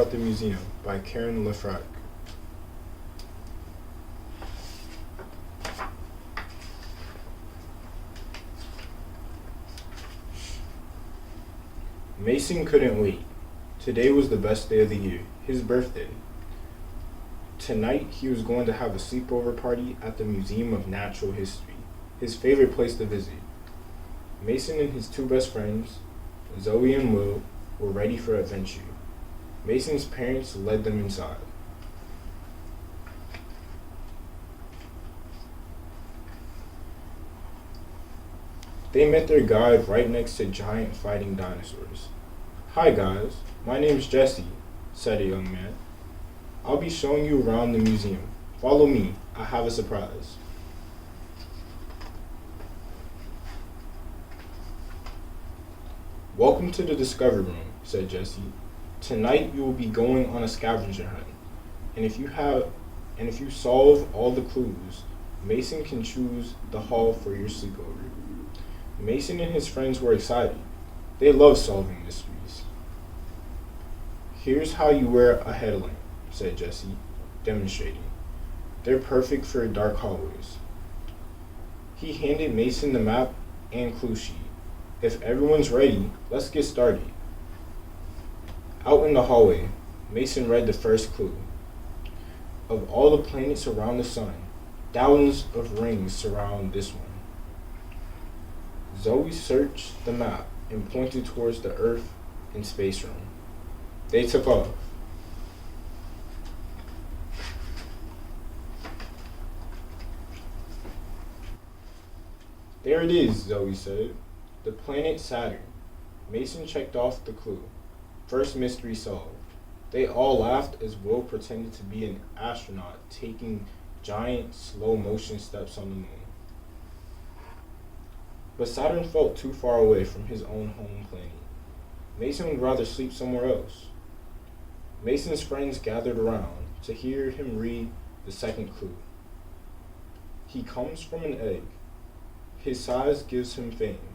about the museum by Karen LeFrak. Mason couldn't wait. Today was the best day of the year, his birthday. Tonight, he was going to have a sleepover party at the Museum of Natural History, his favorite place to visit. Mason and his two best friends, Zoe and Will, were ready for adventure. Mason's parents led them inside. They met their guide right next to giant fighting dinosaurs. "Hi guys, my name's Jesse," said a young man. "I'll be showing you around the museum. Follow me, I have a surprise." "Welcome to the Discovery Room," said Jesse. "Tonight you will be going on a scavenger hunt, and if you solve all the clues, Mason can choose the hall for your sleepover." Mason and his friends were excited. They love solving mysteries. "Here's how you wear a headlamp," said Jesse, demonstrating. "They're perfect for dark hallways." He handed Mason the map and clue sheet. "If everyone's ready, let's get started." Out in the hallway, Mason read the first clue. "Of all the planets around the sun, thousands of rings surround this one." Zoe searched the map and pointed towards the Earth and space room. They took off. "There it is," Zoe said. "The planet Saturn." Mason checked off the clue. First mystery solved. They all laughed as Will pretended to be an astronaut taking giant slow motion steps on the moon. But Saturn felt too far away from his own home planet. Mason would rather sleep somewhere else. Mason's friends gathered around to hear him read the second clue. "He comes from an egg. His size gives him fame.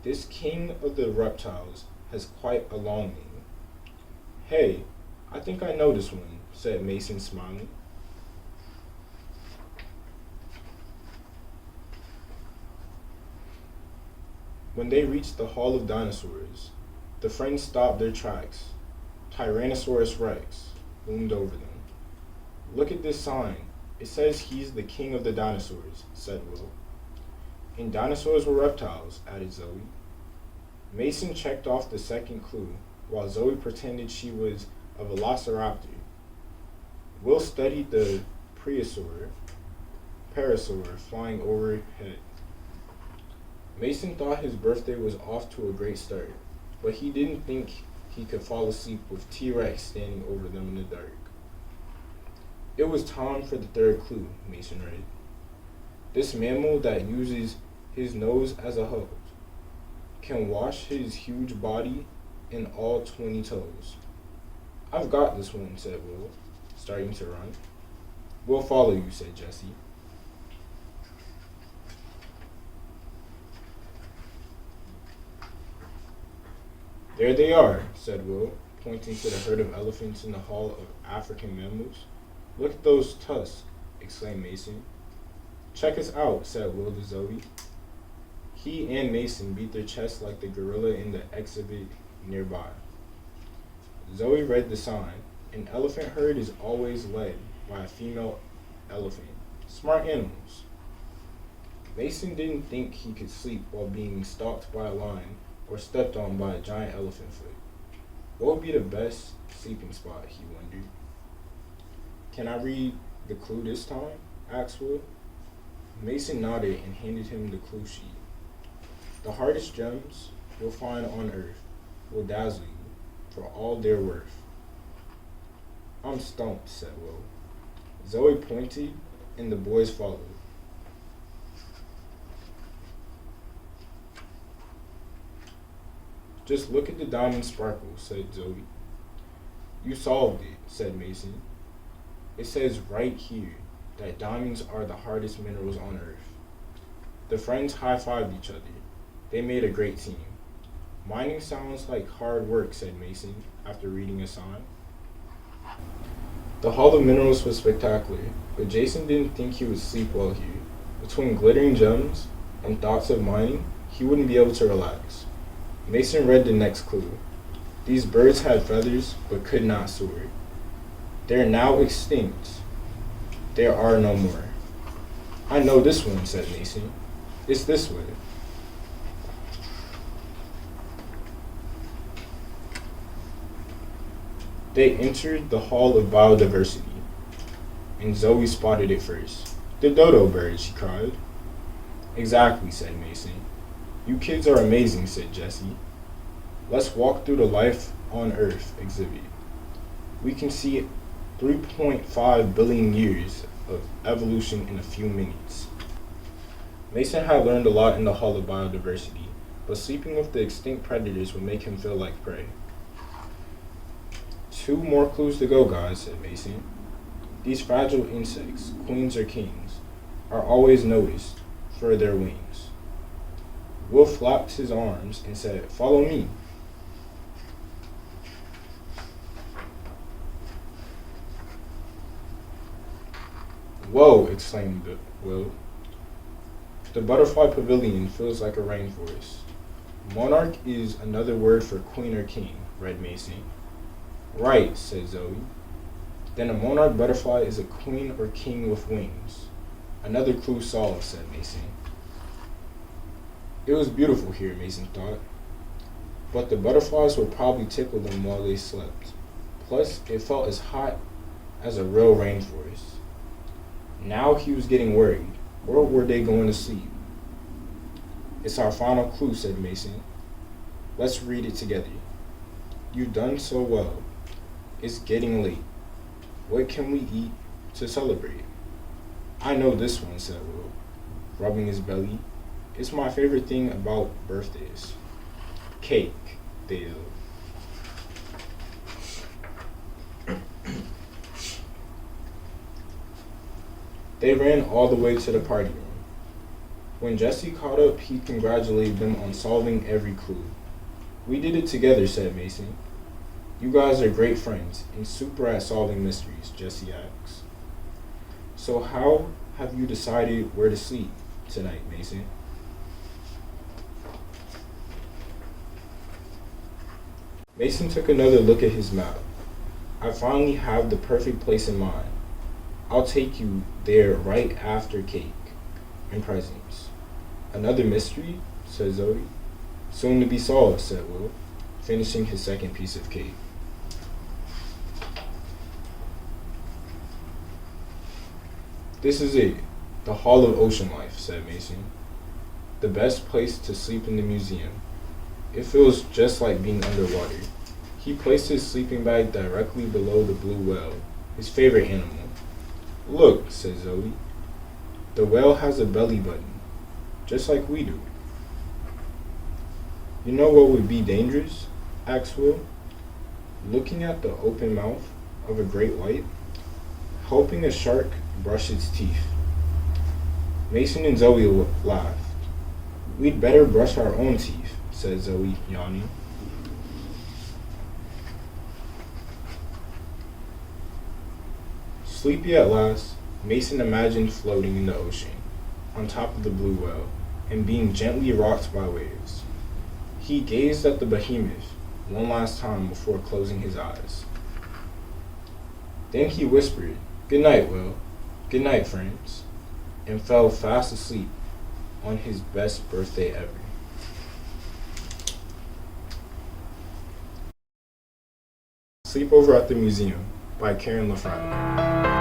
This king of the reptiles has quite a long name." "Hey, I think I know this one," said Mason, smiling. When they reached the Hall of Dinosaurs, the friends stopped their tracks. Tyrannosaurus Rex loomed over them. "Look at this sign. It says he's the king of the dinosaurs," said Will. "And dinosaurs were reptiles," added Zoe. Mason checked off the second clue, while Zoe pretended she was a velociraptor. Will studied the parasaur flying overhead. Mason thought his birthday was off to a great start, but he didn't think he could fall asleep with T-Rex standing over them in the dark. It was time for the third clue, Mason read. "This mammal that uses his nose as a hose can wash his huge body in all 20 toes." "I've got this one," said Will, starting to run. "We'll follow you," said Jesse. "There they are," said Will, pointing to the herd of elephants in the Hall of African Mammals. "Look at those tusks," exclaimed Mason. "Check us out," said Will to Zoe. He and Mason beat their chests like the gorilla in the exhibit nearby. Zoe read the sign. "An elephant herd is always led by a female elephant. Smart animals." Mason didn't think he could sleep while being stalked by a lion or stepped on by a giant elephant foot. What would be the best sleeping spot, he wondered. "Can I read the clue this time?" asked Will. Mason nodded and handed him the clue sheet. "The hardest gems you'll find on Earth will dazzle you for all their worth." "I'm stumped," said Will. Zoe pointed and the boys followed. "Just look at the diamond sparkle," said Zoe. "You solved it," said Mason. "It says right here that diamonds are the hardest minerals on Earth." The friends high-fived each other. They made a great team. "Mining sounds like hard work," said Mason after reading a sign. The Hall of Minerals was spectacular, but Jason didn't think he would sleep well here. Between glittering gems and thoughts of mining, he wouldn't be able to relax. Mason read the next clue. These birds had feathers but could not soar. They are now extinct. There are no more. I know this one, said Mason. It's this way. They entered the Hall of Biodiversity, and Zoe spotted it first. The dodo bird, she cried. Exactly, said Mason. You kids are amazing, said Jessie. Let's walk through the Life on Earth exhibit. We can see 3.5 billion years of evolution in a few minutes. Mason had learned a lot in the Hall of Biodiversity, but sleeping with the extinct predators would make him feel like prey. 2 more clues to go, guys, said Mason. These fragile insects, queens or kings, are always noticed for their wings. Will flapped his arms and said, Follow me. Whoa, exclaimed Will. The butterfly pavilion feels like a rainforest. Monarch is another word for queen or king, read Mason. Right, said Zoe. Then a monarch butterfly is a queen or king with wings. Another clue solved, said Mason. It was beautiful here, Mason thought. But the butterflies would probably tickle them while they slept. Plus, it felt as hot as a real rainforest. Now he was getting worried. Where were they going to sleep? It's our final clue, said Mason. Let's read it together. You've done so well. It's getting late. What can we eat to celebrate? I know this one, said Will, rubbing his belly. It's my favorite thing about birthdays. Cake, they yelled. They ran all the way to the party room. When Jesse caught up, he congratulated them on solving every clue. We did it together, said Mason. You guys are great friends and super at solving mysteries, Jesse asked. So how have you decided where to sleep tonight, Mason? Mason took another look at his map. I finally have the perfect place in mind. I'll take you there right after cake and presents. Another mystery, said Zoe. Soon to be solved, said Will, finishing his second piece of cake. This is it, the Hall of Ocean Life, said Mason. The best place to sleep in the museum. It feels just like being underwater. He placed his sleeping bag directly below the blue whale, his favorite animal. Look, said Zoe. The whale has a belly button, just like we do. You know what would be dangerous? Asked Will, looking at the open mouth of a great white, helping a shark brush its teeth. Mason and Zoe laughed. We'd better brush our own teeth, said Zoe, yawning. Sleepy at last, Mason imagined floating in the ocean, on top of the blue whale, and being gently rocked by waves. He gazed at the behemoth one last time before closing his eyes. Then he whispered, Good night, Will. Good night, friends, and fell fast asleep on his best birthday ever. Sleepover at the Museum by Karen LeFrak.